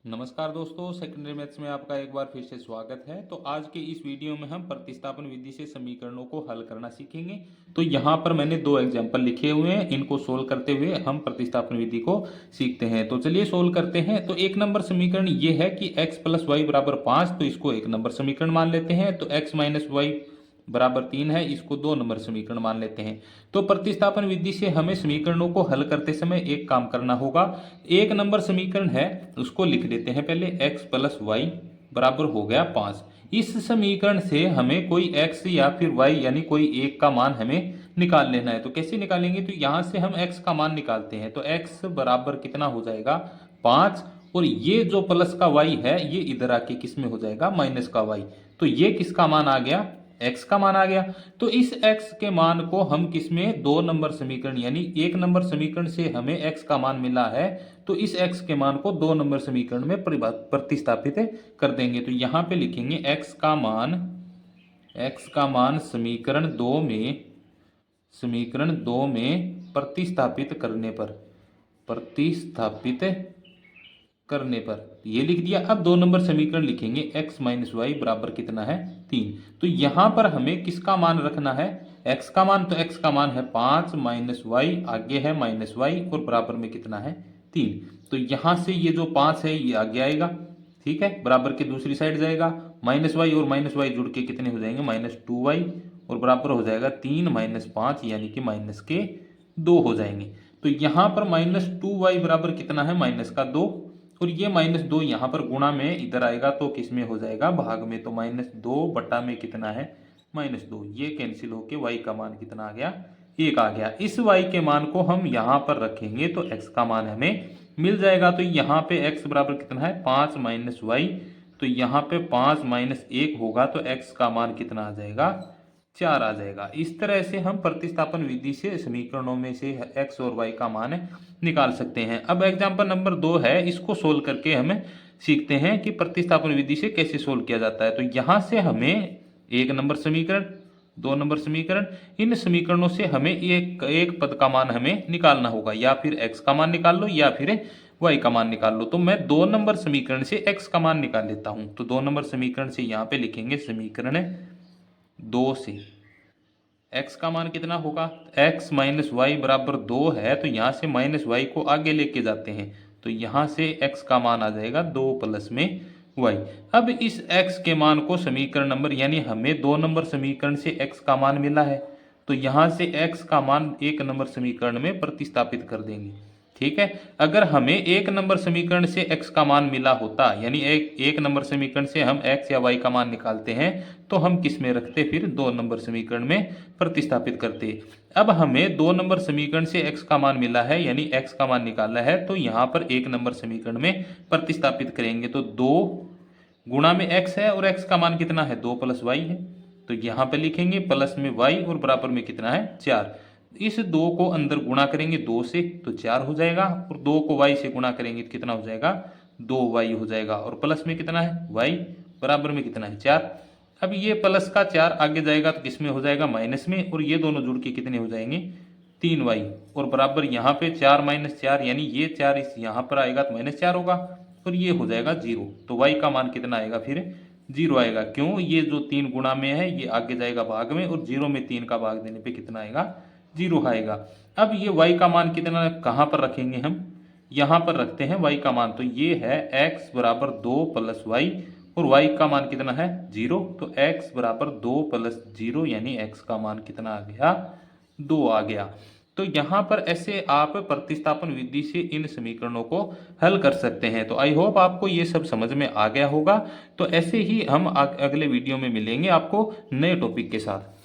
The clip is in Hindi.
नमस्कार दोस्तों, सेकेंडरी मैथ्स में आपका एक बार फिर से स्वागत है। तो आज के इस वीडियो में हम प्रतिस्थापन विधि से समीकरणों को हल करना सीखेंगे। तो यहाँ पर मैंने दो एग्जांपल लिखे हुए हैं, इनको सोल्व करते हुए हम प्रतिस्थापन विधि को सीखते हैं। तो चलिए सोल्व करते हैं। तो एक नंबर समीकरण ये है कि x प्लस वाई बराबर 5, तो इसको एक नंबर समीकरण मान लेते हैं। तो x माइनस वाई बराबर 3 है, इसको दो नंबर समीकरण मान लेते हैं। तो प्रतिस्थापन विधि से हमें समीकरणों को हल करते समय एक काम करना होगा। एक नंबर समीकरण है उसको लिख देते हैं पहले, x प्लस वाई बराबर हो गया 5। इस समीकरण से हमें कोई x या फिर y यानी कोई एक का मान हमें निकाल लेना है। तो कैसे निकालेंगे? तो यहां से हम x का मान निकालते हैं। तो x बराबर कितना हो जाएगा? 5। और ये जो प्लस का y है ये इधर आके किस में हो जाएगा? माइनस का y। तो ये किसका मान आ गया? x का मान आ गया। तो इस x के मान को हम किसमें? दो नंबर समीकरण, यानी एक नंबर समीकरण से हमें x का मान मिला है, तो इस x के मान को दो नंबर समीकरण में प्रतिस्थापित कर देंगे। तो यहां पे लिखेंगे x का मान समीकरण दो में प्रतिस्थापित करने पर ये लिख दिया। अब दो नंबर समीकरण लिखेंगे, x माइनस वाई बराबर कितना है? 3। तो यहां पर हमें किसका मान रखना है? x का मान। तो x का मान है 5 माइनस वाई, आगे है माइनस वाई और बराबर में कितना है? 3। तो यहां से ये जो 5 है ये आगे आएगा, ठीक है, बराबर के दूसरी साइड जाएगा। माइनस वाई और माइनस वाई जुड़ के कितने हो जाएंगे? माइनस 2y और बराबर हो जाएगा 3 माइनस 5 यानी कि माइनस के 2 हो जाएंगे। तो यहां पर माइनस 2y बराबर कितना है? माइनस का 2। और ये माइनस 2 यहां पर गुणा में इधर आएगा तो किस में हो जाएगा? भाग में। तो माइनस 2 बटा में कितना है? माइनस 2। ये कैंसिल होके y का मान कितना आ गया? 1 आ गया। इस y के मान को हम यहां पर रखेंगे तो x का मान हमें मिल जाएगा। तो यहाँ पे x बराबर कितना है? 5 माइनस वाई। तो यहाँ पे 5 माइनस 1 होगा तो x का मान कितना आ जाएगा? 4 आ जाएगा। इस तरह से हम प्रतिस्थापन विधि से समीकरणों में से x और y का मान निकाल सकते हैं। अब एग्जाम्पल नंबर 2 है, इसको सोल्व करके हमें सीखते हैं कि प्रतिस्थापन विधि से कैसे सोल्व किया जाता है। तो यहाँ से हमें एक नंबर समीकरण, दो नंबर समीकरण, इन समीकरणों से हमें एक पद का मान हमें निकालना होगा। या फिर x का मान निकाल लो या फिर y का मान निकाल लो। तो मैं दो नंबर समीकरण से x का मान निकाल लेता हूं। तो दो नंबर समीकरण से यहाँ पे लिखेंगे समीकरण 2 से x का मान कितना होगा? x माइनस वाई बराबर 2 है, तो यहाँ से माइनस वाई को आगे लेके जाते हैं। तो यहाँ से x का मान आ जाएगा 2 प्लस में y। अब इस x के मान को समीकरण नंबर, यानी हमें दो नंबर समीकरण से x का मान मिला है, तो यहाँ से x का मान एक नंबर समीकरण में प्रतिस्थापित कर देंगे, ठीक है। अगर हमें एक नंबर समीकरण से x का मान मिला होता, यानी एक नंबर समीकरण से हम x या y का मान निकालते हैं, तो हम किस में रखते? फिर दो नंबर समीकरण में प्रतिस्थापित करते। अब हमें दो नंबर समीकरण से x का मान मिला है, यानी x का मान निकालना है, तो यहाँ पर एक नंबर समीकरण में प्रतिस्थापित करेंगे। तो 2 गुणा में x है और x का मान कितना है? 2 प्लस वाई है। तो यहाँ पे लिखेंगे प्लस में y और बराबर में कितना है? 4। इस 2 को अंदर गुणा करेंगे 2 से तो 4 हो जाएगा, और 2 को y से गुणा करेंगे तो कितना हो जाएगा? 2y हो जाएगा। और प्लस में कितना है? y बराबर में कितना है? 4। अब ये प्लस का 4 आगे जाएगा तो किस में हो जाएगा? माइनस में। और ये दोनों जुड़ के कितने हो जाएंगे? 3y और बराबर यहाँ पे 4 माइनस 4, यानी ये 4 इस यहाँ पर आएगा तो माइनस 4 होगा, और ये हो जाएगा 0। तो y का मान कितना आएगा? फिर 0 आएगा। क्यों? ये जो 3 गुणा में है ये आगे जाएगा भाग में, और 0 में 3 का भाग देने पे कितना आएगा? 0 आएगा। अब ये y का मान कितना, कहाँ पर रखेंगे हम? यहाँ पर रखते हैं y का मान। तो ये है x बराबर 2 प्लस वाई, और y का मान कितना है? 0। तो x बराबर 2 प्लस 0, यानी x का मान कितना आ गया? 2 आ गया। तो यहाँ पर ऐसे आप प्रतिस्थापन विधि से इन समीकरणों को हल कर सकते हैं। तो आई होप आपको ये सब समझ में आ गया होगा। तो ऐसे ही हम अगले वीडियो में मिलेंगे आपको नए टॉपिक के साथ।